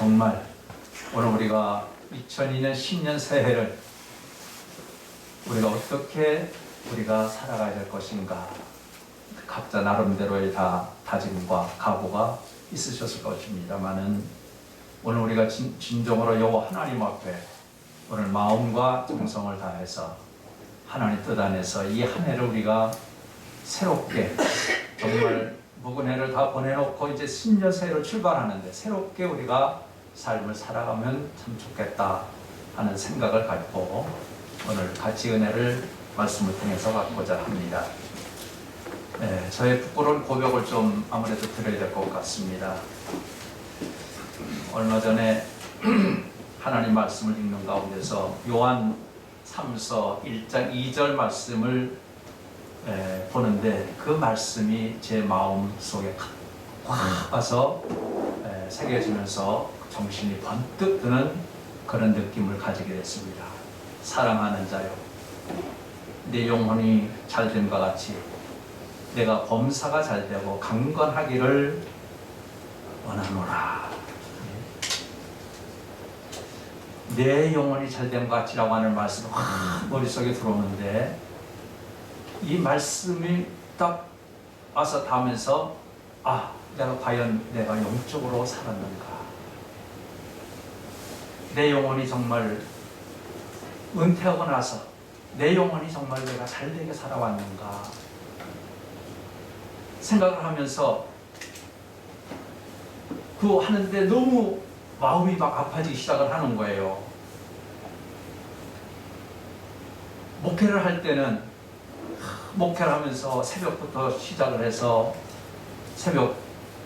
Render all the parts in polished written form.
정말 오늘 우리가 2002년 신년 새해를 우리가 어떻게 우리가 살아가야 될 것인가, 각자 나름대로의 다 다짐과 각오가 있으셨을 것입니다만은 오늘 우리가 진정으로 여호와 하나님 앞에 오늘 마음과 정성을 다해서 하나님 뜻 안에서 이 한 해를 우리가 새롭게, 정말 묵은 해를 다 보내놓고 이제 신년 새해를 출발하는데 새롭게 우리가 삶을 살아가면 참 좋겠다 하는 생각을 갖고 오늘 같이 은혜를 말씀을 통해서 갖고자 합니다. 저의 부끄러운 고백을 좀 아무래도 드려야 될 것 같습니다. 얼마 전에 하나님 말씀을 읽는 가운데서 요한 3서 1장 2절 말씀을 보는데 그 말씀이 제 마음 속에 확 와서 새겨지면서 정신이 번뜩 드는 그런 느낌을 가지게 됐습니다. 사랑하는 자요, 내 영혼이 잘됨과 같이 내가 범사가 잘되고 강건하기를 원하노라. 내 영혼이 잘됨과 같이라고 하는 말씀이 확 머릿속에 들어오는데 이 말씀이 딱 와서 닿으면서 내가 과연 내가 영적으로 살았는가, 내 영혼이 정말 은퇴하고 나서 내 영혼이 정말 내가 잘되게 살아왔는가 생각을 하면서 그 하는데 너무 마음이 막 아파지기 시작을 하는 거예요. 목회를 할 때는 목회를 하면서 새벽부터 시작을 해서 새벽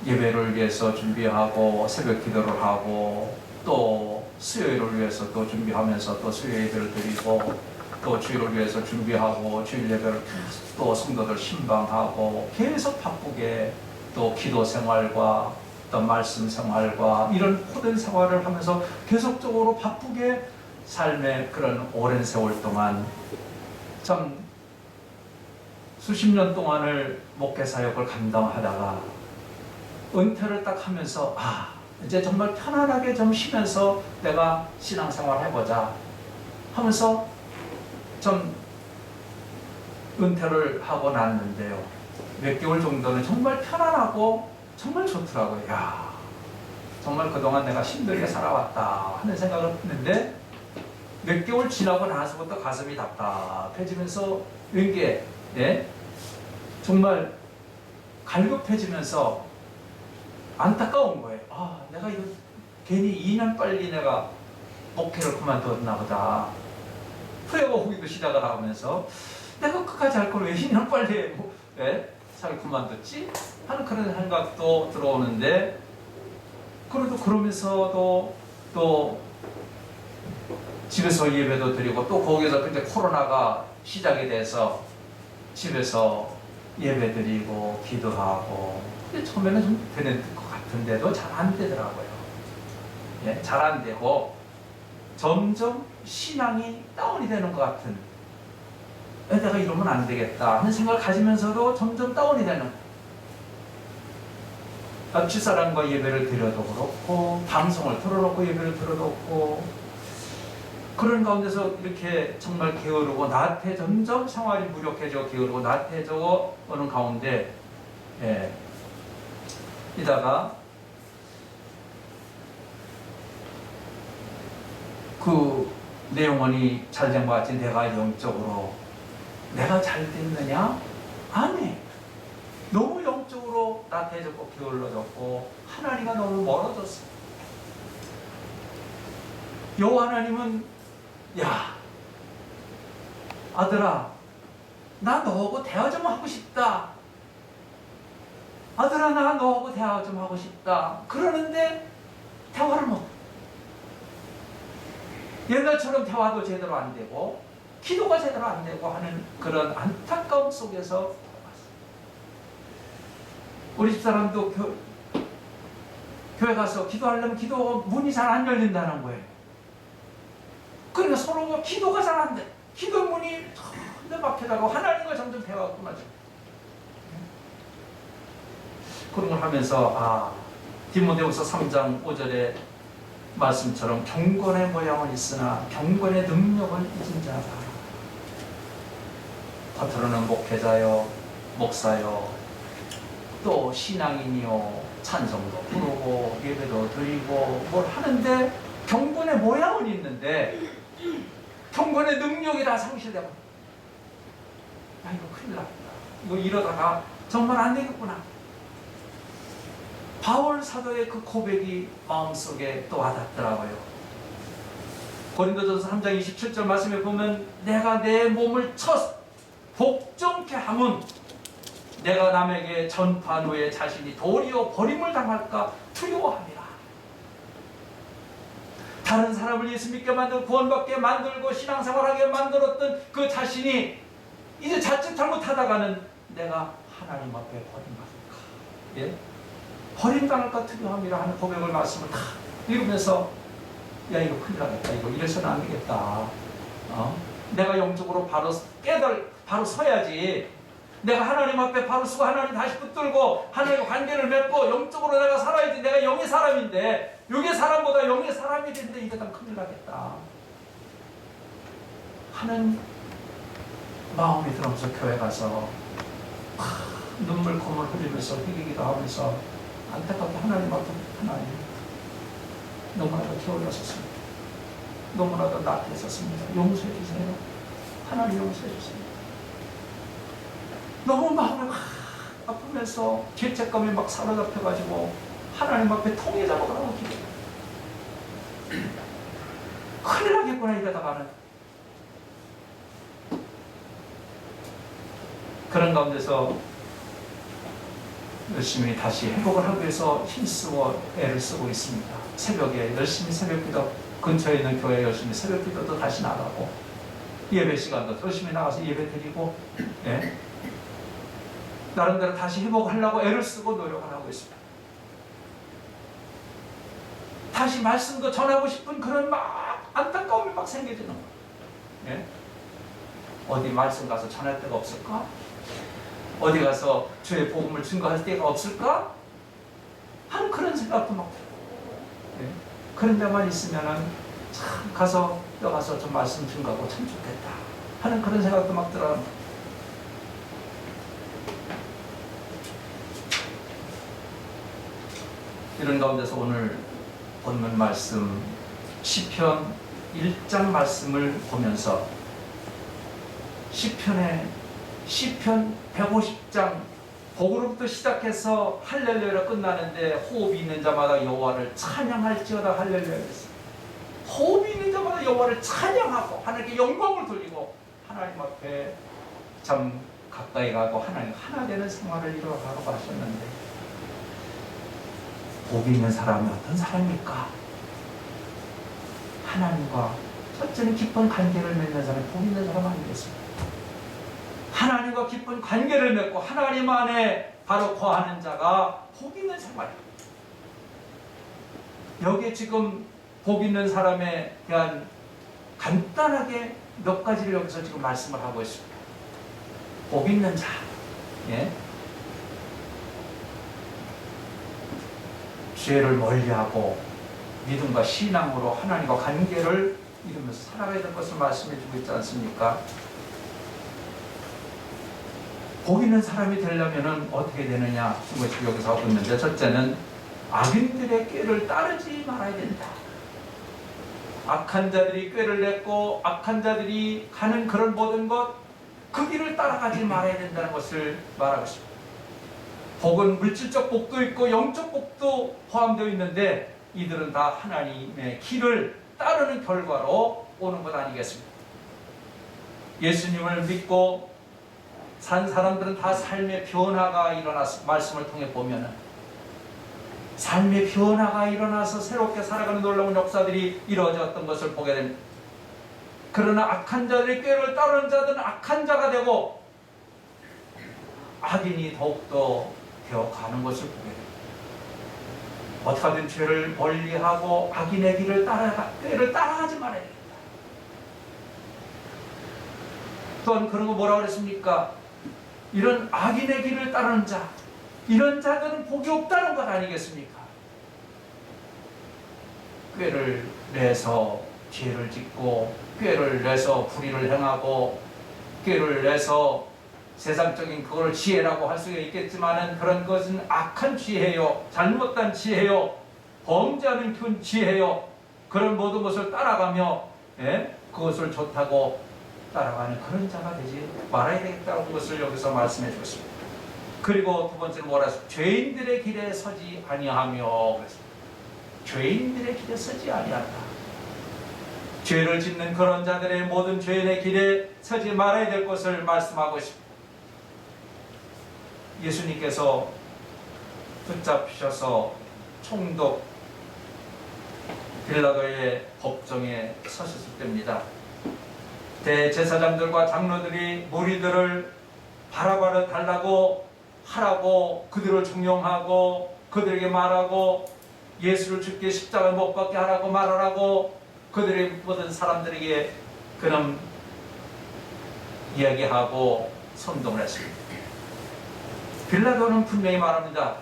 예배를 위해서 준비하고 새벽 기도를 하고 또 수요일을 위해서 또 준비하면서 또 수요 예배를 드리고 또 주일을 위해서 준비하고 주일 예배를 또 성도들 신방하고 계속 바쁘게 또 기도 생활과 또 말씀 생활과 이런 모든 생활을 하면서 계속적으로 바쁘게 삶의 그런 오랜 세월 동안 참 수십 년 동안을 목회 사역을 감당하다가 은퇴를 딱 하면서 이제 정말 편안하게 좀 쉬면서 내가 신앙생활 해보자 하면서 좀 은퇴를 하고 났는데요. 몇 개월 정도는 정말 편안하고 정말 좋더라고요. 정말 그동안 내가 힘들게 살아왔다 하는 생각을 했는데 몇 개월 지나고 나서부터 가슴이 답답해지면서 왠게 정말 갈급해지면서 안타까운 거예요. 내가 이거 괜히 2년 빨리 내가 목회를 그만뒀나 보다. 후회고 후기도 시작을 하면서 내가 끝까지 할 걸 왜 2년 빨리 자기 그만뒀지? 하는 그런 생각도 들어오는데, 그래도 그러면서도 또 집에서 예배도 드리고 또 거기서 근데 코로나가 시작이 돼서 집에서 예배 드리고 기도하고 근데 처음에는 좀 되는 것 같은데도 잘 안 되더라고요. 잘 안 되고 점점 신앙이 다운이 되는 것 같은, 내가 이러면 안 되겠다 하는 생각을 가지면서도 점점 다운이 되는, 집사람과 예배를 드려도 그렇고 방송을 틀어놓고 예배를 들어도 그렇고 그런 가운데서 이렇게 정말 게으르고 나태해져, 점점 생활이 무력해지고 게으르고 나태해져 오는 가운데 이다가 내 영혼이 잘된 것 같이 내가 영적으로 내가 잘 됐느냐? 아니, 너무 영적으로 나태해졌고 게을러졌고 하나님과 너무 멀어졌어. 여호와 하나님은 아들아, 나 너하고 대화 좀 하고 싶다. 아들아, 나 너하고 대화 좀 하고 싶다. 그러는데 대화를 못. 옛날처럼 대화도 제대로 안 되고 기도가 제대로 안 되고 하는 그런 안타까움 속에서 우리 집사람도 교회 가서 기도하려면 기도 문이 잘 안 열린다는 거예요. 그러니까 서로가 기도가 잘 안 돼. 기도 문이 막혀가고 하나님과 점점 대화가 끊어져. 그런 걸 하면서 디모데후서 3장 5절에 말씀처럼 경건의 모양은 있으나 경건의 능력은 잊은 자다. 겉으로는 목회자요, 목사요, 또 신앙인이요, 찬송도 부르고 예배도 드리고 뭘 하는데 경건의 모양은 있는데 경건의 능력이 다 상실되고, 야, 이거 큰일 났다. 이거 이러다가 정말 안 되겠구나. 바울 사도의 그 고백이 마음속에 또 와닿더라고요. 고린도전서 3장 27절 말씀에 보면 내가 내 몸을 쳐 복종케 함은 내가 남에게 전파한 후에 자신이 도리어 버림을 당할까 두려워함이라. 다른 사람을 예수 믿게 만들고 구원받게 만들고 신앙생활하게 만들었던 그 자신이 이제 자칫 잘못하다가는 내가 하나님 앞에 버림받을까, 예? 버림당할까 두려움이라 하는 고백을 말씀을 다 읽으면서, 야, 이거 큰일 나겠다. 이거 이래서는 안 되겠다. 내가 영적으로 바로 서야지. 내가 하나님 앞에 바로 서고 하나님 다시 붙들고 하나님과 관계를 맺고 영적으로 내가 살아야지. 내가 영의 사람인데, 육의 사람보다 영의 사람이 되는데 이거 다 큰일 나겠다 하는 마음이 들어서 교회 가서 눈물 콧물 흘리면서 희기기도 하면서 안타깝게 하나님 앞에, 하나님 너무나도 게을렀었습니다. 너무나도 나태했었습니다. 용서해 주세요. 하나님 용서해 주세요. 너무 마음이 아프면서 죄책감이 막 사로잡혀가지고 하나님 앞에 통해 잡아가라고 기도해요. 큰일 나겠구나 이러다가는. 그런 가운데서 열심히 다시 회복을 하기 위해서 힘쓰고 애를 쓰고 있습니다. 새벽에 열심히 새벽기도, 근처에 있는 교회에 열심히 새벽기도도 다시 나가고 예배 시간도 열심히 나가서 예배 드리고, 예? 나름대로 다시 회복하려고 애를 쓰고 노력을 하고 있습니다. 다시 말씀도 전하고 싶은 그런 막 안타까움이 막 생겨지는 거예요. 예? 어디 말씀 가서 전할 데가 없을까? 어디 가서 주의 복음을 증거할 데가 없을까? 하는 그런 생각도 막 들어요. 예? 그런 데만 있으면은 참 가서 좀 말씀 증거하고 참 좋겠다 하는 그런 생각도 막 들어요. 이런 가운데서 오늘 본문 말씀 시편 1장 말씀을 보면서 시편 150장 복으로부터 시작해서 할렐루야로 끝나는데 호흡이 있는 자마다 여호와를 찬양할지어다 할렐루야 했어요. 호흡이 있는 자마다 여호와를 찬양하고 하나님께 영광을 돌리고 하나님 앞에 참 가까이 가고 하나님 하나 되는 생활을 이루어가라고 하셨는데, 복 있는 사람이 어떤 사람입니까? 하나님과 첫째는 깊은 관계를 맺는 사람이 복 있는 사람 아니겠습니까? 하나님과 깊은 관계를 맺고 하나님 안에 바로 거하는 자가 복 있는 생활입니다. 여기에 지금 복 있는 사람에 대한 간단하게 몇 가지를 여기서 지금 말씀을 하고 있습니다. 복 있는 자, 예? 죄를 멀리하고 믿음과 신앙으로 하나님과 관계를 이루면서 살아가야 될 것을 말씀해 주고 있지 않습니까? 복 있는 사람이 되려면 어떻게 되느냐, 이것이 여기서 하고 있는데, 첫째는 악인들의 꾀를 따르지 말아야 된다. 악한 자들이 꾀를 냈고 악한 자들이 가는 그런 모든 것, 그 길을 따라가지 말아야 된다는 것을 말하고 있습니다. 복은 물질적 복도 있고 영적 복도 포함되어 있는데 이들은 다 하나님의 길을 따르는 결과로 오는 것 아니겠습니까? 예수님을 믿고 산 사람들은 다 삶의 변화가 일어나서, 말씀을 통해 보면은 삶의 변화가 일어나서 새롭게 살아가는 놀라운 역사들이 이루어졌던 것을 보게 됩니다. 그러나 악한 자들의 꾀를 따르는 자들은 악한 자가 되고 악인이 더욱더 되어가는 것을 보게 됩니다. 어떻게 하든 죄를 멀리하고 악인의 꾀를 따라가지 말아야 됩니다. 또한 그런 거 뭐라고 그랬습니까? 이런 악인의 길을 따르는 자, 이런 자들은 복이 없다는 것 아니겠습니까? 꾀를 내서 죄를 짓고, 꾀를 내서 불의를 행하고, 꾀를 내서 세상적인 그걸 지혜라고 할 수가 있겠지만은 그런 것은 악한 지혜요, 잘못된 지혜요, 범죄하는 그 지혜요. 그런 모든 것을 따라가며 그것을 좋다고 따라가는 그런 자가 되지 말아야 되겠다는 것을 여기서 말씀해 주었습니다. 그리고 두 번째는 뭐라 했습니까? 죄인들의 길에 서지 아니하며 그랬습니다. 죄인들의 길에 서지 아니한다. 죄를 짓는 그런 자들의 모든 죄인의 길에 서지 말아야 될 것을 말씀하고 있습니다. 예수님께서 붙잡히셔서 총독 빌라도의 법정에 서셨을 때입니다. 대제사장들과 장로들이 무리들을 바라바라 달라고 하라고 그들을 종용하고 그들에게 말하고 예수를 죽게 십자가에 못 박게 하라고 말하라고 그들의 모든 사람들에게 그런 이야기하고 선동을 했습니다. 빌라도는 분명히 말합니다.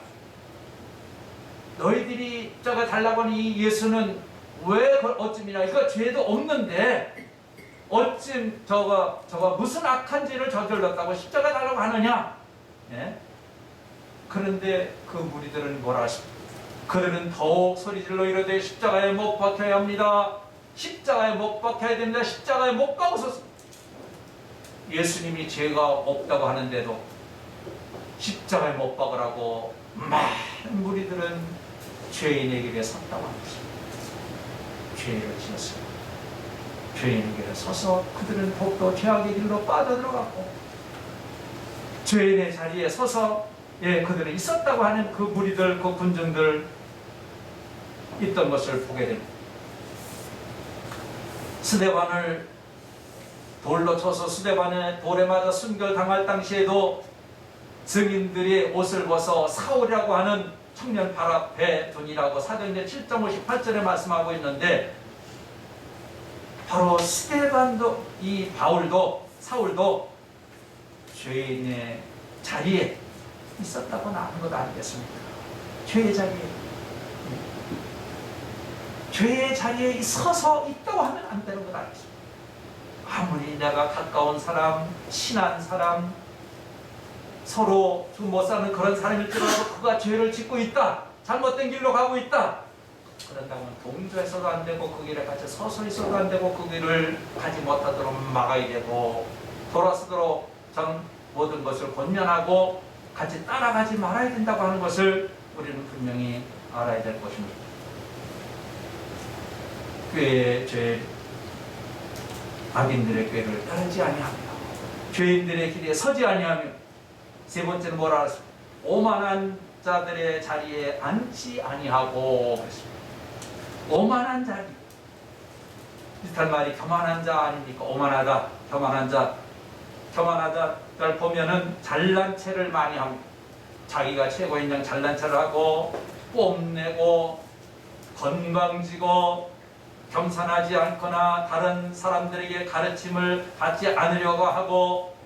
너희들이 십자가 달라고 하는 이 예수는 왜 어찌미냐, 이거 죄도 없는데 어쩜 저가 무슨 악한 죄를 저질렀다고 십자가 달라고 하느냐. 그런데 그 무리들은 뭐라 하십니까? 그들은 더욱 소리질러 이르되 십자가에 못 박혀야 합니다. 십자가에 못 박혀야 됩니다. 십자가에 못 박으소서. 예수님이 죄가 없다고 하는데도 십자가에 못 박으라고 많은 무리들은 죄인의 길에 섰다고 하는 것입니다. 죄를 지었습니다. 죄인의 길에 서서 그들은 더욱더 죄악의 길로 빠져들어갔고 죄인의 자리에 서서 그들은 있었다고 하는 그 무리들, 그 군중들 있던 것을 보게 됩니다. 스데반을 돌로 쳐서 스데반의 돌에 맞아 순결당할 당시에도 증인들이 옷을 벗어 사울이라고 하는 청년 발 앞에 둔이라고 사도행전 7.58절에 말씀하고 있는데, 바로 스데반도, 이 바울도, 사울도 죄인의 자리에 있었다고 나오는 것 아니겠습니까? 죄의 자리에. 죄의 자리에 서서 있다고 하면 안 되는 것 아니겠습니까? 아무리 내가 가까운 사람, 친한 사람, 서로 못 사는 그런 사람일지라도 그가 죄를 짓고 있다, 잘못된 길로 가고 있다, 그런다면 동조해서도 안 되고 그 길에 같이 서서 있어도 안 되고 그 길을 가지 못하도록 막아야 되고 돌아서도록 전 모든 것을 권면하고 같이 따라가지 말아야 된다고 하는 것을 우리는 분명히 알아야 될 것입니다. 꾀의 죄, 악인들의 꾀를 따르지 아니하며 죄인들의 길에 서지 아니하며, 세 번째는 뭐라 하셨습니까? 오만한 자들의 자리에 앉지 아니하고 그랬습니다. 오만한 자리, 비슷한 말이 교만한 자 아닙니까? 오만하다, 교만한 자. 교만하다를 보면은 잘난 체를 많이 합니다. 자기가 최고인 양 잘난 체를 하고 뽐내고 건방지고 겸손하지 않거나 다른 사람들에게 가르침을 받지 않으려고 하고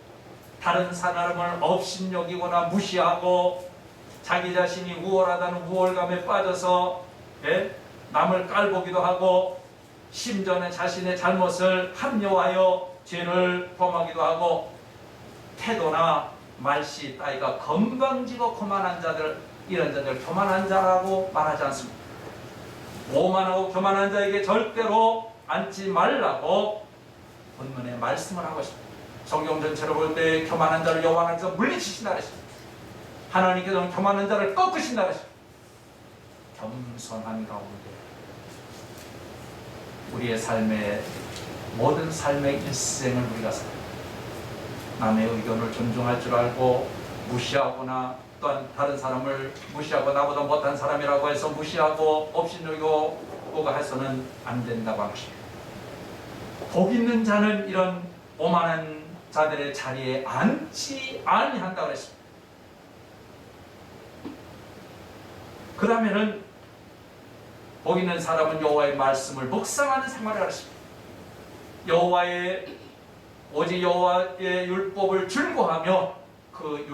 다른 사람을 업신여기거나 무시하고 자기 자신이 우월하다는 우월감에 빠져서 남을 깔보기도 하고 심전에 자신의 잘못을 합리화하여 죄를 범하기도 하고 태도나 말씨 따위가 건방지고 교만한 자들, 이런 자들 교만한 자라고 말하지 않습니다. 오만하고 교만한 자에게 절대로 앉지 말라고 본문에 말씀을 하고 있습니다. 성경 전체로 볼 때 교만한 자를 여호와께서 물리치신다 그랬습니다. 하나님께서는 교만한 자를 꺾으신다 그랬습니다. 겸손한 가운데 우리의 삶의 모든 삶의 일생을 우리가 살아요. 남의 의견을 존중할 줄 알고 무시하거나 또한 다른 사람을 무시하고 나보다 못한 사람이라고 해서 무시하고 업신여기고 해서는 안 된다고 하는 것입니다. 복 있는 자는 이런 오만한 자들의 자리에 앉지 아니한다고 했습니다. 그 다음에는 복 있는 사람은 여호와의 말씀을 묵상하는 생활을 하십니다. 오직 여호와의 율법을 즐거워하며 그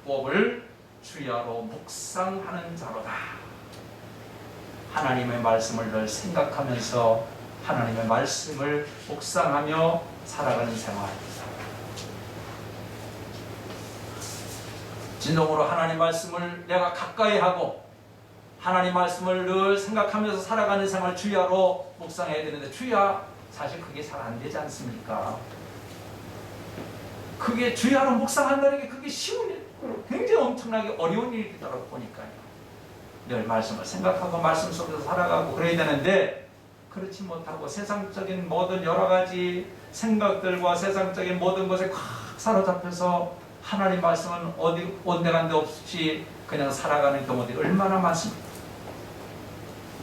율법을 주야로 묵상하는 자로다. 하나님의 말씀을 늘 생각하면서 하나님의 말씀을 묵상하며 살아가는 생활입니다. 진정으로 하나님 말씀을 내가 가까이 하고 하나님 말씀을 늘 생각하면서 살아가는 생활 주야로 묵상해야 되는데 주야 사실 그게 잘 안 되지 않습니까? 그게 주야로 묵상한다는 게 그게 쉬운 일, 굉장히 엄청나게 어려운 일이더라고 보니까요. 늘 말씀을 생각하고 말씀 속에서 살아가고 그래야 되는데 그렇지 못하고 세상적인 모든 여러 가지 생각들과 세상적인 모든 것에 꽉 사로잡혀서 하나님 말씀은 어디 온데간데 없이 그냥 살아가는 경우들이 얼마나 많습니까?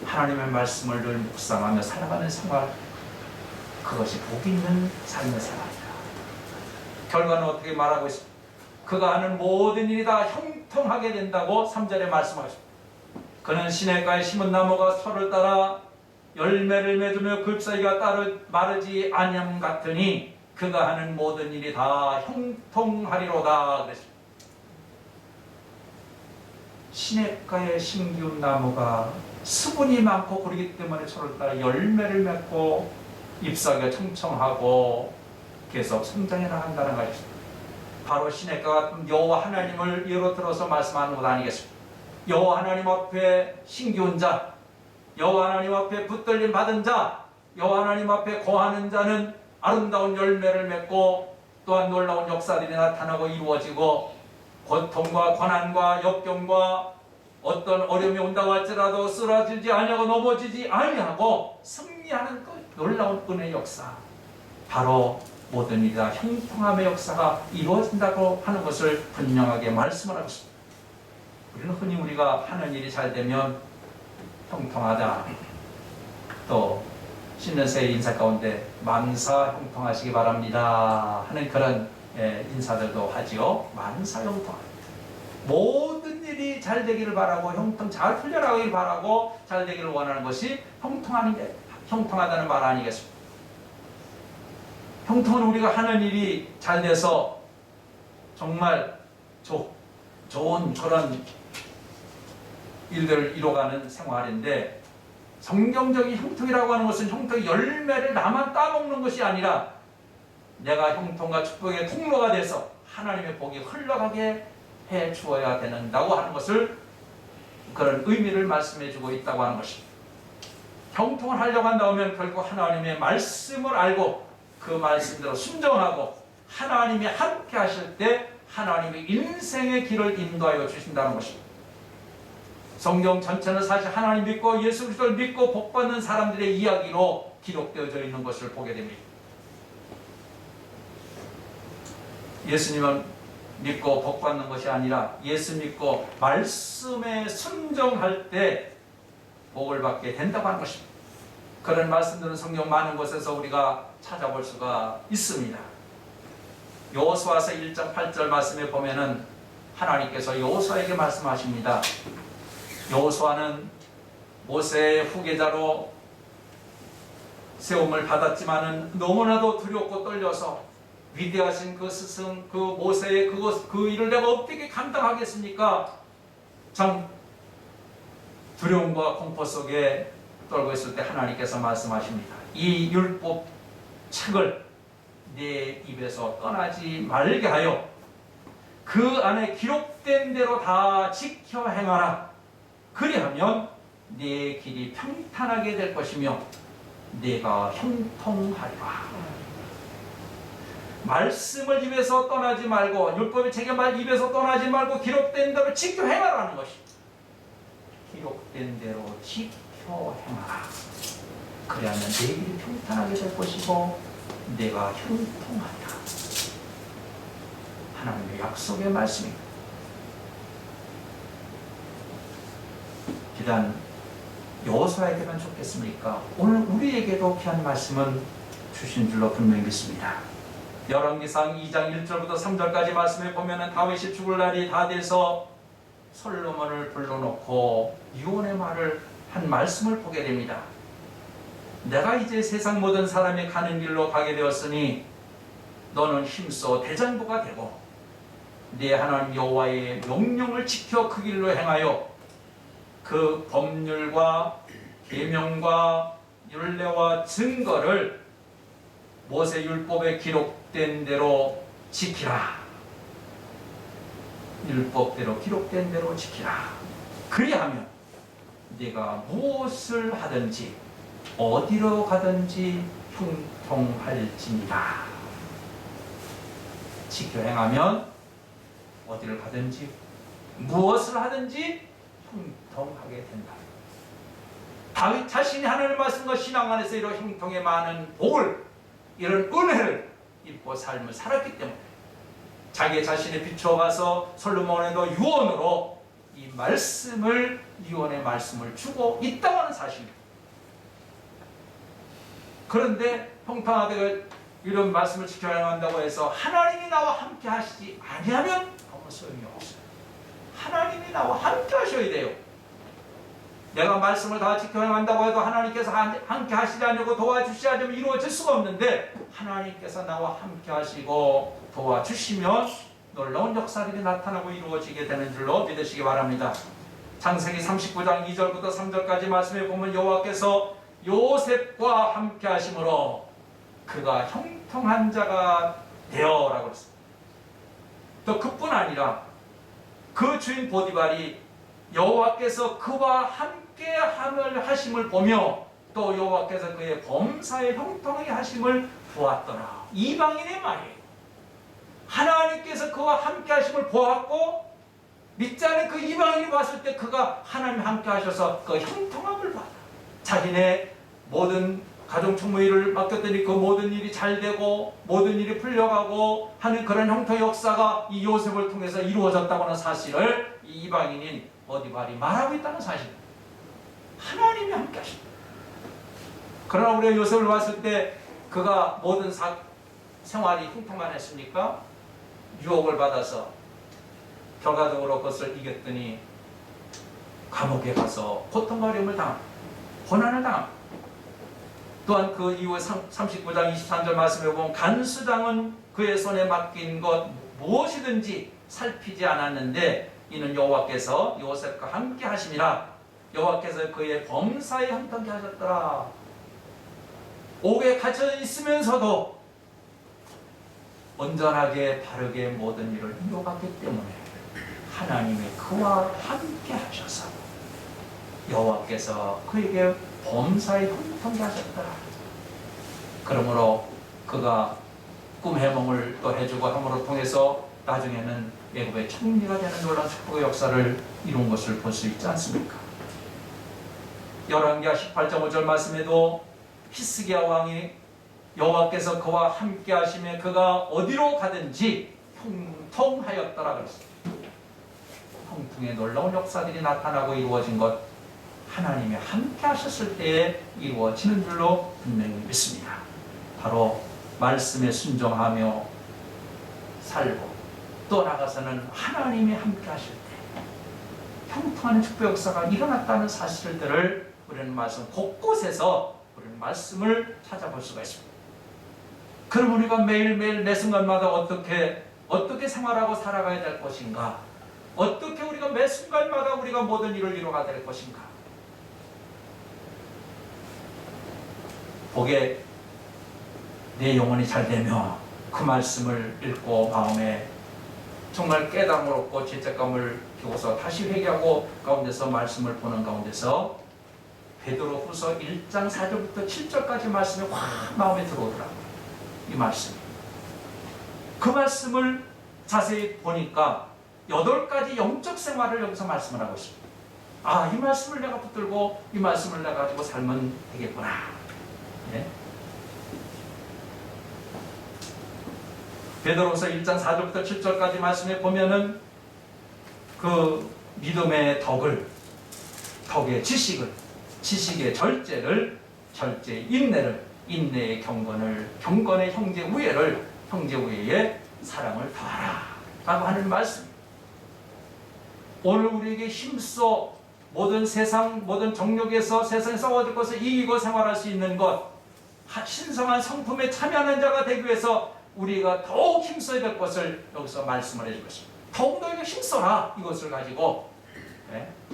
하나님의 말씀을 늘 묵상하며 살아가는 생활, 그것이 복 있는 삶의 생활이다. 결과는 어떻게 말하고 있습니까? 그가 하는 모든 일이 다 형통하게 된다고 3절에 말씀하십니다. 그는 시냇가에 심은 나무가 서를 따라 열매를 맺으며 잎사귀가 따로 마르지 아니함 같으니 그가 하는 모든 일이 다 형통하리로다 그랬습니다. 시냇가에 심기운 나무가 수분이 많고 그러기 때문에 서로 따라 열매를 맺고 잎사귀가 청청하고 계속 성장해 나간다는 것입니다. 바로 시냇가 같은 여호와 하나님을 예로 들어서 말씀하는 것 아니겠습니까? 여호와 하나님 앞에 심기운 자, 여호와 하나님 앞에 붙들림 받은 자, 여호와 하나님 앞에 거하는 자는 아름다운 열매를 맺고 또한 놀라운 역사들이 나타나고 이루어지고 고통과 고난과 역경과 어떤 어려움이 온다고 할지라도 쓰러지지 아니하고 넘어지지 아니하고 승리하는 그 놀라운 은혜의 역사, 바로 모든 일이 다 형통함의 역사가 이루어진다고 하는 것을 분명하게 말씀을 하고 있습니다. 우리는 흔히 우리가 하는 일이 잘 되면 형통하다, 또 신년 새해 인사 가운데 만사 형통하시기 바랍니다 하는 그런 인사들도 하지요. 만사 형통합니다. 모든 일이 잘 되기를 바라고 형통 잘 풀려나가길 바라고 잘 되기를 원하는 것이 형통하다는 말 아니겠습니까? 형통은 우리가 하는 일이 잘 돼서 정말 좋은 그런 일들을 이뤄가는 생활인데, 성경적인 형통이라고 하는 것은 형통의 열매를 나만 따먹는 것이 아니라 내가 형통과 축복의 통로가 돼서 하나님의 복이 흘러가게 해 주어야 된다고 하는 것을, 그런 의미를 말씀해 주고 있다고 하는 것입니다. 형통을 하려고 한다면 결국 하나님의 말씀을 알고 그 말씀대로 순종하고 하나님이 함께 하실 때 하나님의 인생의 길을 인도하여 주신다는 것입니다. 성경 전체는 사실 하나님 믿고 예수 그리스도를 믿고 복받는 사람들의 이야기로 기록되어져 있는 것을 보게 됩니다. 예수님은 믿고 복받는 것이 아니라 예수 믿고 말씀에 순종할 때 복을 받게 된다고 하는 것입니다. 그런 말씀들은 성경 많은 곳에서 우리가 찾아볼 수가 있습니다. 여호수아서 1장 8절 말씀에 보면은 하나님께서 여호수아에게 말씀하십니다. 여호수아는 모세의 후계자로 세움을 받았지만은 너무나도 두렵고 떨려서 위대하신 그 스승, 그 모세의 그 일을 내가 어떻게 감당하겠습니까? 참 두려움과 공포 속에 떨고 있을 때 하나님께서 말씀하십니다. 이 율법 책을 내 입에서 떠나지 말게 하여 그 안에 기록된 대로 다 지켜 행하라. 그리하면 네 길이 평탄하게 될 것이며 네가 형통하리라. 말씀을 입에서 떠나지 말고, 율법의 책의 말 입에서 떠나지 말고 기록된 대로 지켜 행하라는 것이, 기록된 대로 지켜 행하라. 그리하면 네 길이 평탄하게 될 것이고 네가 형통하리라. 하나님의 약속의 말씀입니다. 비단 여호수아에게만 좋겠습니까? 오늘 우리에게도 귀한 말씀은 주신 줄로 분명히 믿습니다. 열왕기상 2장 1절부터 3절까지 말씀에 보면은 다윗이 죽을 날이 다 돼서 솔로몬을 불러놓고 유언의 말을 한 말씀을 보게 됩니다. 내가 이제 세상 모든 사람이 가는 길로 가게 되었으니 너는 힘써 대장부가 되고 네 하나님 여호와의 명령을 지켜 그 길로 행하여 그 법률과 계명과 율례와 증거를 모세 율법에 기록된 대로 지키라. 율법대로 기록된 대로 지키라. 그리하면 네가 무엇을 하든지 어디로 가든지 형통할지니라. 지켜 행하면 어디를 가든지 무엇을 하든지 형통하게 된다. 다윗 자신이 하나님의 말씀과 신앙 안에서 이런 형통에 많은 복을, 이런 은혜를 입고 삶을 살았기 때문에 자기 자신에 비추어가서 솔로몬에도 유언으로 이 말씀을, 유언의 말씀을 주고 있다고 하는 사실입니다. 그런데 형통하게 이런 말씀을 지켜야 한다고 해서 하나님이 나와 함께 하시지 아니하면 아무 소용이 없어요. 하나님이 나와 함께 하셔야 돼요. 내가 말씀을 다 지켜야 한다고 해도 하나님께서 함께 하시지 않고 도와주시지 않으면 이루어질 수가 없는데, 하나님께서 나와 함께 하시고 도와주시면 놀라운 역사들이 나타나고 이루어지게 되는 줄로 믿으시기 바랍니다. 창세기 39장 2절부터 3절까지 말씀해 보면 여호와께서 요셉과 함께 하심으로 그가 형통한 자가 되어라고 했습니다. 또 그뿐 아니라 그 주인 보디발이 여호와께서 그와 함께 하심을 보며 또 여호와께서 그의 범사에 형통하게 하심을 보았더라. 이방인의 말이에요. 하나님께서 그와 함께 하심을 보았고 믿지 않은 그 이방인이 봤을 때 그가 하나님 함께 하셔서 그 형통함을 받아 자기네 모든 가정 총무일을 맡겼더니 그 모든 일이 잘 되고 모든 일이 풀려가고 하는 그런 형통의 역사가 이 요셉을 통해서 이루어졌다고 하는 사실을 이 이방인인 보디발이 말하고 있다는 사실입니다. 하나님이 함께 하십니다. 그러나 우리가 요셉을 봤을 때 그가 모든 생활이 형통만 했습니까? 유혹을 받아서 결과적으로 그것을 이겼더니 감옥에 가서 고통과 어려움을 당합니다. 고난을 당합니다. 또한 그 이후에 39장 23절 말씀에 보면 간수장은 그의 손에 맡긴 것 무엇이든지 살피지 않았는데 이는 여호와께서 요셉과 함께 하심이라. 여호와께서 그의 범사에 형통케 하셨더라. 옥에 갇혀 있으면서도 온전하게 바르게 모든 일을 이루어갔기 때문에 하나님이 그와 함께 하셔서 여호와께서 그에게 범사에 형통케 하셨더라. 그러므로 그가 꿈 해몽을 또 해주고 함으로 통해서 나중에는 애굽의 총리가 되는 놀라운 축복의 역사를 이룬 것을 볼 수 있지 않습니까? 열왕기하 18장 5절 말씀에도 히스기야 왕이 여호와께서 그와 함께 하시며 그가 어디로 가든지 형통하였더라 그랬습니다. 형통의 놀라운 역사들이 나타나고 이루어진 것, 하나님이 함께 하셨을 때에 이루어지는 줄로 분명히 믿습니다. 바로 말씀에 순종하며 살고 또 나가서는 하나님이 함께 하실 때 형통하는 축복 역사가 일어났다는 사실들을 우리는 말씀 곳곳에서 우리는 말씀을 찾아볼 수가 있습니다. 그럼 우리가 매일매일 매 순간마다 어떻게 생활하고 살아가야 될 것인가? 어떻게 우리가 매 순간마다 우리가 모든 일을 이루어가야 될 것인가? 복에 내 영혼이 잘 되며 그 말씀을 읽고 마음에 정말 깨달음을 얻고 죄책감을 겨워서 다시 회개하고 가운데서 말씀을 보는 가운데서 베드로 후서 1장 4절부터 7절까지 말씀이 확 마음에 들어오더라고요. 이 말씀. 그 말씀을 자세히 보니까 8가지 영적 생활을 여기서 말씀을 하고 있습니다. 아, 이 말씀을 내가 붙들고 이 말씀을 내가 가지고 살면 되겠구나. 네? 베드로후서 1장 4절부터 7절까지 말씀에 보면은 그 믿음의 덕을, 덕의 지식을, 지식의 절제를, 절제의 인내를, 인내의 경건을, 경건의 형제 우애를, 형제 우애의 사랑을 더하라 라고 하는 말씀. 오늘 우리에게 힘써 모든 세상, 모든 정욕에서 세상에 싸워질 것을 이기고 생활할 수 있는 것, 신성한 성품에 참여하는 자가 되기 위해서 우리가 더욱 힘써야 될 것을 여기서 말씀을 해주고 있습니다. 더욱 너희가 힘써라. 이것을 가지고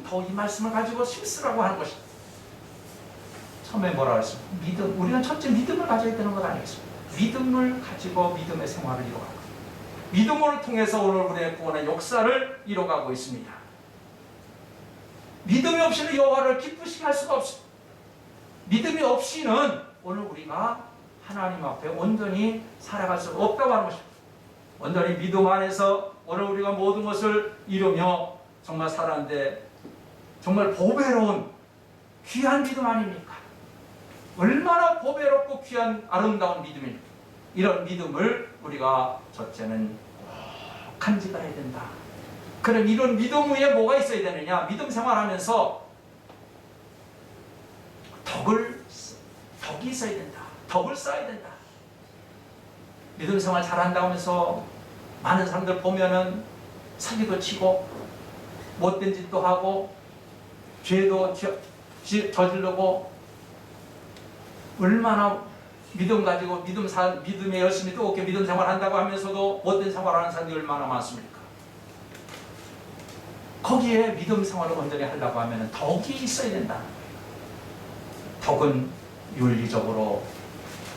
더욱 이 말씀을 가지고 힘쓰라고 하는 것입니다. 처음에 뭐라 그랬습니까? 믿음. 우리는 첫째 믿음을 가져야 되는 것 아니겠습니까? 믿음을 가지고 믿음의 생활을 이루어가고, 믿음을 통해서 오늘 우리의 구원의 역사를 이루어가고 있습니다. 믿음이 없이는 여호와를 기쁘시게 할 수가 없습니다. 믿음이 없이는 오늘 우리가 하나님 앞에 온전히 살아갈 수 없다고 하는 것입니다. 온전히 믿음 안에서 오늘 우리가 모든 것을 이루며 정말 살았는데, 정말 보배로운 귀한 믿음 아닙니까? 얼마나 보배롭고 귀한 아름다운 믿음입니까? 이런 믿음을 우리가 첫째는 꼭 간직해야 된다. 그럼 이런 믿음 위에 뭐가 있어야 되느냐? 믿음 생활하면서 덕이 있어야 된다. 덕을 쌓아야 된다. 믿음 생활 잘한다고 하면서 많은 사람들 보면은 사기도 치고 못된 짓도 하고 죄도 저지르고, 얼마나 믿음 가지고 믿음에 열심히 뜨겁게 믿음 생활한다고 하면서도 못된 생활하는 사람들이 얼마나 많습니까? 거기에 믿음 생활을 온전히 하려고 하면 덕이 있어야 된다. 덕은 윤리적으로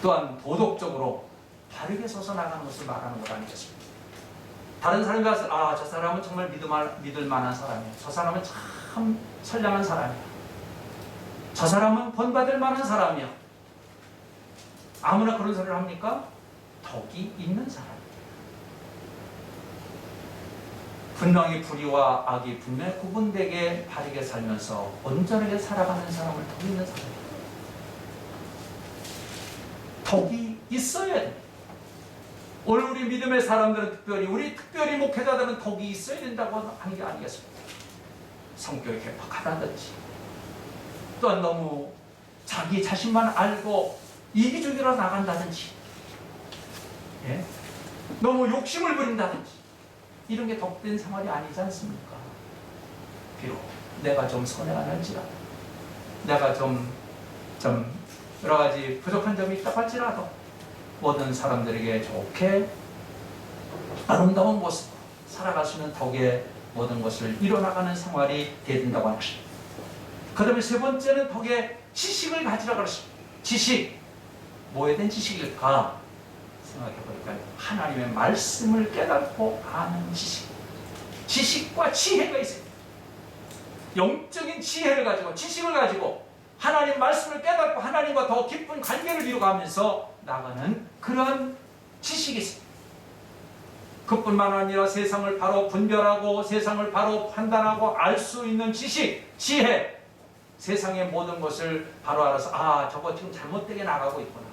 또한 도덕적으로 바르게 서서 나가는 것을 말하는 것 아니겠습니까? 다른 사람이 봐서 저 사람은 정말 믿을 만한 사람이야. 저 사람은 참 선량한 사람이야. 저 사람은 본받을 만한 사람이야. 아무나 그런 소리를 합니까? 덕이 있는 사람이야. 분명히 불의와 악이 분명히 구분되게 바르게 살면서 온전하게 살아가는 사람을 덕이 있는 사람이야. 덕이 있어야 돼. 오늘 우리 믿음의 사람들은 우리 특별히 목회자들은 덕이 있어야 된다고 하는 게 아니겠습니까? 성격이 개팍하다든지, 또한 너무 자기 자신만 알고 이기주기로 나간다든지, 너무 욕심을 부린다든지, 이런 게 덕된 생활이 아니지 않습니까? 비록 내가 좀 손해가 날지라도, 내가 좀 여러 가지 부족한 점이 있다고 할지라도 모든 사람들에게 좋게 아름다운 모습으로 살아갈 수 있는 덕의 모든 것을 이뤄나가는 생활이 되어야 된다고 하는 것입니다. 그 다음에 세 번째는 덕의 지식을 가지라고 그랬습니다. 지식, 뭐에 대한 지식일까? 생각해보니까 하나님의 말씀을 깨닫고 아는 지식. 지식과 지혜가 있어요. 영적인 지혜를 가지고, 지식을 가지고 하나님 말씀을 깨닫고 하나님과 더 깊은 관계를 이루어가면서 나가는 그런 지식이 있습니다. 그뿐만 아니라 세상을 바로 분별하고 세상을 바로 판단하고 알 수 있는 지식, 지혜. 세상의 모든 것을 바로 알아서 저거 지금 잘못되게 나가고 있구나.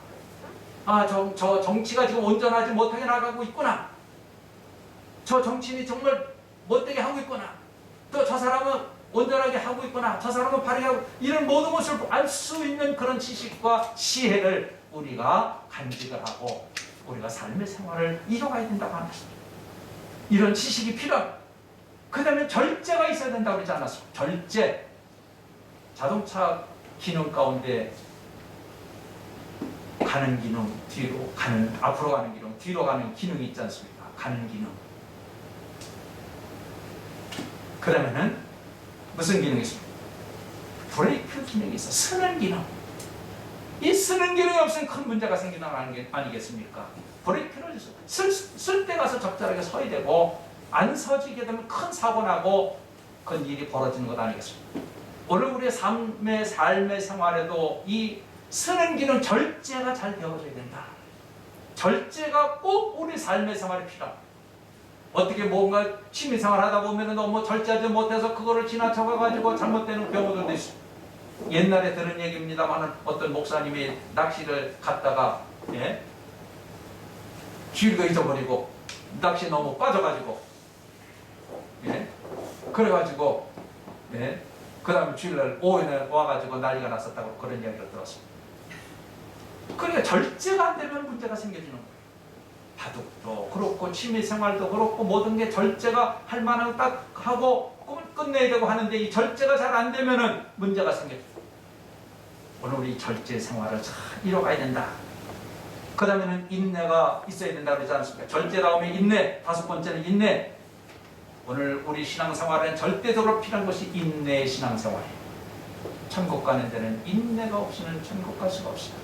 저 정치가 지금 온전하지 못하게 나가고 있구나. 저 정치인이 정말 못되게 하고 있구나. 또 저 사람은 온전하게 하고 있구나. 저 사람은 바르게 하고, 이런 모든 것을 알 수 있는 그런 지식과 지혜를 우리가 간직을 하고 우리가 삶의 생활을 이뤄가야 된다고 하는 것입니다. 이런 지식이 필요합니다. 그 다음에 절제가 있어야 된다고 그러지 않았습니까? 절제. 자동차 기능 가운데 가는 기능, 앞으로 가는 기능, 뒤로 가는 기능이 있지 않습니까? 가는 기능. 그 다음에는 무슨 기능이 있습니까? 브레이크 기능이 있어. 쓰는 기능. 이 쓰는 기능이 없으면 큰 문제가 생긴다는 게 아니겠습니까? 브레이크를 쓸 때 가서 적절하게 서야 되고, 안 서지게 되면 큰 사고 나고 큰 일이 벌어지는 것 아니겠습니까? 오늘 우리의 삶의 생활에도 이 쓰는 기능, 절제가 잘 되어져야 된다. 절제가 꼭 우리 삶의 생활에 필요합니다. 어떻게 뭔가 취미생활 하다 보면 너무 절제하지 못해서 그거를 지나쳐가지고 잘못되는 경우들도 있습니다. 옛날에 들은 얘기입니다만 어떤 목사님이 낚시를 갔다가 쥐를 잊어버리고 낚시 너무 빠져가지고 그래가지고 그 다음에 주일날 오후에 와가지고 난리가 났었다고 그런 이야기를 들었습니다. 그러니까 절제가 안 되면 문제가 생겨지는 거예요. 바둑도 그렇고 취미생활도 그렇고 모든 게 절제가 할 만한 딱 하고 끝내야 되고 하는데 이 절제가 잘 안 되면은 문제가 생겨요. 오늘 우리 절제 생활을 잘 이뤄가야 된다. 그 다음에는 인내가 있어야 된다 그러지 않습니까? 절제 다음에 인내, 다섯 번째는 인내. 오늘 우리 신앙생활에는 절대적으로 필요한 것이 인내의 신앙생활이에요. 천국 가는 데는 인내가 없이는 천국 갈 수가 없어요.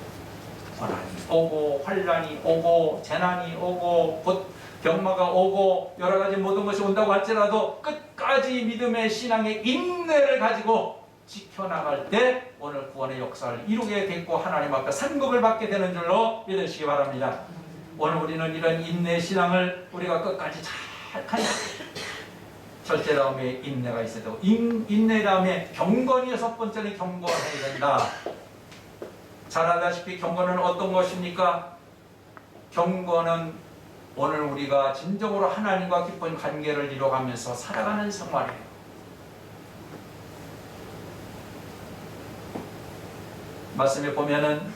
고난이 오고 환난이 오고 재난이 오고 곧 병마가 오고 여러 가지 모든 것이 온다고 할지라도 끝까지 믿음의 신앙의 인내를 가지고 지켜나갈 때 오늘 구원의 역사를 이루게 됐고 하나님 앞에 상급을 받게 되는 줄로 믿으시기 바랍니다. 오늘 우리는 이런 인내 신앙을 우리가 끝까지 잘 가야 절제 다음에 인내가 있어야 되고 인내 다음에 경건이 첫 번째는 경건해야 된다. 잘 알다시피 경건은 어떤 것입니까? 경건은 오늘 우리가 진정으로 하나님과 깊은 관계를 이뤄가면서 살아가는 생활이에요. 말씀에 보면은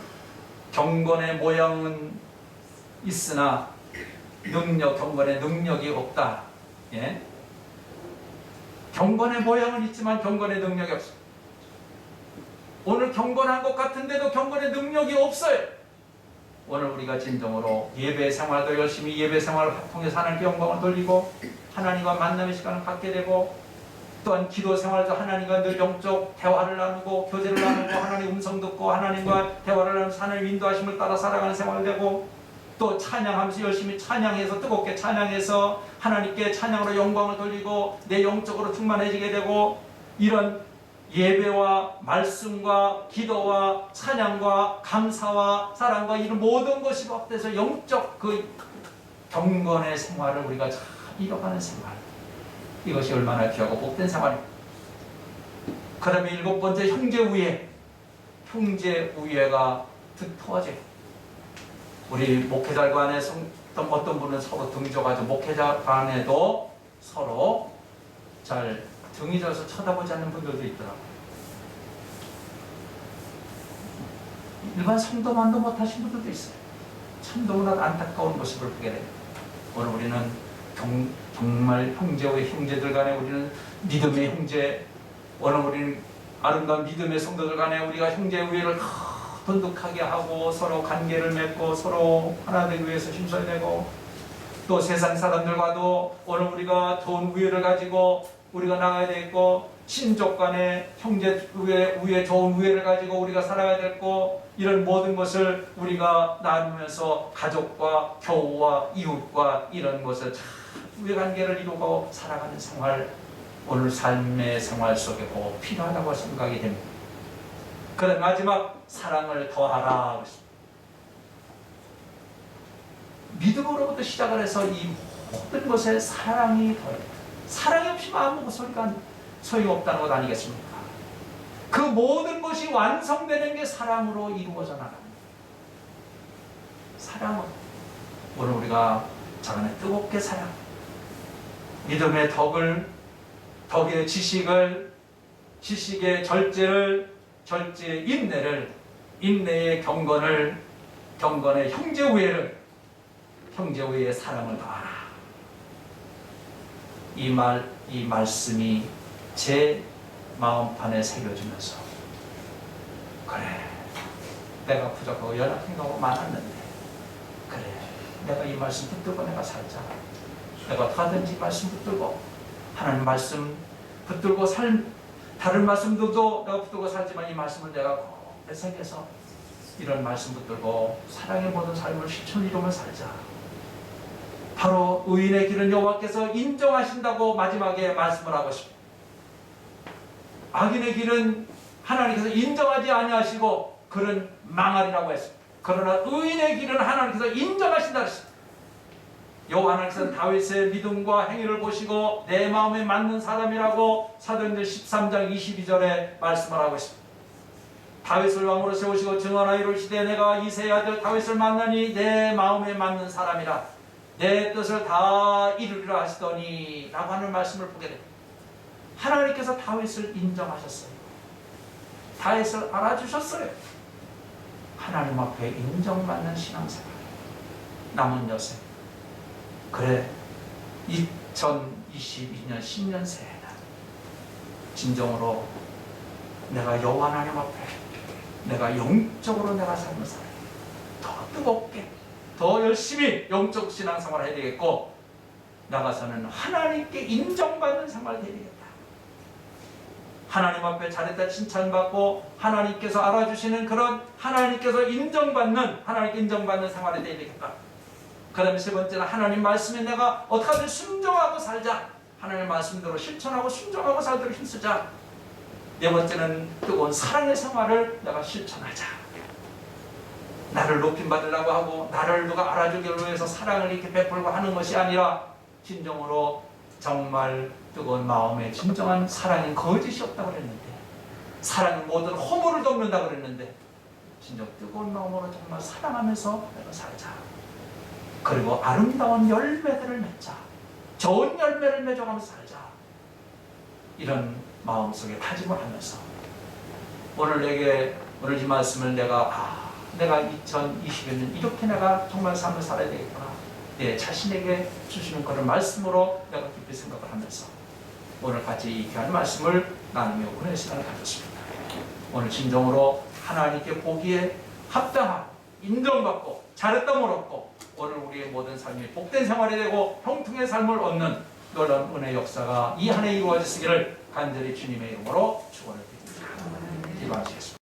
경건의 모양은 있으나 경건의 능력이 없다. 예? 경건의 모양은 있지만 경건의 능력이 없어요. 오늘 경건한 것 같은데도 경건의 능력이 없어요. 오늘 우리가 진정으로 예배 생활도 열심히 예배 생활을 통해서 하나님께 영광을 돌리고 하나님과 만남의 시간을 갖게 되고 또한 기도 생활도 하나님과 늘 영적 대화를 나누고 교제를 나누고 하나님 음성 듣고 하나님과 대화를 나누면서 하나님 인도하심을 따라 살아가는 생활이 되고 또 찬양하면서 열심히 찬양해서 뜨겁게 찬양해서 하나님께 찬양으로 영광을 돌리고 내 영적으로 충만해지게 되고 이런 예배와 말씀과 기도와 찬양과 감사와 사랑과 이런 모든 것이 합돼서 영적 그 경건의 생활을 우리가 잘 이뤄가는 생활, 이것이 얼마나 귀하고 복된 생활입니다. 그 다음에 7번째 형제우애. 형제우애가 두터워져요. 우리 목회자 간에 어떤 분은 서로 등이 져가지고 목회자 간에도 서로 잘 등이 져서 쳐다보지 않는 분들도 있더라고요. 일반 성도만도 못하신 분들도 있어요. 참 너무나 안타까운 모습을 보게 됩니다. 오늘 우리는 정말 형제의 형제들 간에 우리는 믿음의 형제, 오늘 우리는 아름다운 믿음의 성도들 간에 우리가 형제의 우애를 돈독하게 하고 서로 관계를 맺고 서로 하나 되기 위해서 힘써야 되고 또 세상 사람들과도 오늘 우리가 좋은 우애를 가지고 우리가 나가야 되고 친족 간에 형제 우애 좋은 우애를 가지고 우리가 살아야 되고 이런 모든 것을 우리가 나누면서 가족과 교우와 이웃과 이런 것을 잘 우애 관계를 이루고 살아가는 생활, 오늘 삶의 생활 속에 꼭 필요하다고 생각이 됩니다. 그런 마지막 사랑을 더하라. 믿음으로부터 시작을 해서 이 모든 것에 사랑이 더해요. 사랑이 없이만 아무 소리가 소용없다는 것 아니겠습니까? 그 모든 것이 완성되는 게 사랑으로 이루어져 나갑니다. 사랑은 오늘 우리가 자간에 뜨겁게 사랑, 믿음의 덕의 지식을, 지식의 절제의 인내를, 인내의 경건을, 경건의 형제우애를, 형제우애의 사랑을 더하라. 이 말씀이 제 마음판에 새겨지면서 그래, 내가 부족하고 연약하고 많았는데 그래, 내가 이 말씀 붙들고 내가 살자. 내가 어떻게 하든지 말씀 붙들고 하나님 말씀 붙들고 다른 말씀들도 내가 붙들고 살지만 이 말씀을 내가 꼭 배색해서 이런 말씀 붙들고 사랑의 모든 삶을 실천 이루며 살자. 바로 의인의 길은 여호와께서 인정하신다고 마지막에 말씀을 하고 싶어요. 악인의 길은 하나님께서 인정하지 아니하시고 그는 망하리라고 했습니다. 그러나 의인의 길은 하나님께서 인정하신다 했습니다. 여호와 하나님께서는 다윗의 믿음과 행위를 보시고 내 마음에 맞는 사람이라고 사도행전 13장 22절에 말씀을 하고 있습니다. 다윗을 왕으로 세우시고 증언하여 이르시되 내가 이새의 아들 다윗을 만나니 내 마음에 맞는 사람이라 내 뜻을 다 이루리라 하시더니 라고 하는 말씀을 보게 됩니다. 하나님께서 다윗을 인정하셨어요. 다윗을 알아주셨어요. 하나님 앞에 인정받는 신앙생활 남은 여생, 그래 2022년 신년 새해는 진정으로 내가 여호와 하나님 앞에 내가 영적으로 내가 삶을 살아야 돼. 더 뜨겁게 더 열심히 영적 신앙생활을 해야 되겠고 나가서는 하나님께 인정받는 생활을 해야 되겠다. 하나님 앞에 잘했다 칭찬받고 하나님께서 알아주시는 그런 하나님께서 인정받는 하나님께 인정받는 생활이 되어야 되겠다. 그 다음에 세 번째는 하나님 말씀에 내가 어떻게 하든 순종하고 살자. 하나님 말씀대로 실천하고 순종하고 살도록 힘쓰자. 네 번째는 뜨거운 사랑의 생활을 내가 실천하자. 나를 높임받으려고 하고 나를 누가 알아주기를 위해서 사랑을 이렇게 베풀고 하는 것이 아니라 진정으로 정말 뜨거운 마음에 진정한 사랑이 거짓이 없다고 그랬는데, 사랑이 모든 허물을 덮는다고 그랬는데, 진정 뜨거운 마음으로 정말 사랑하면서 내가 살자. 그리고 아름다운 열매들을 맺자. 좋은 열매를 맺어가면서 살자. 이런 마음속에 다짐을 하면서 오늘 이 말씀을 내가 2020년 이렇게 내가 정말 삶을 살아야 되겠구나. 내 자신에게 주시는 그런 말씀으로 내가 깊이 생각을 하면서 오늘 같이 이 귀한 말씀을 나누며 은혜의 시간을 가졌습니다. 오늘 진정으로 하나님께 보기에 합당하고 인정받고 잘했다을 얻고 오늘 우리의 모든 삶이 복된 생활이 되고 형통의 삶을 얻는 놀라운 은혜의 역사가 이 한 해 이루어지시기를 간절히 주님의 이름으로 축원을 드립니다. 기도하시겠습니다.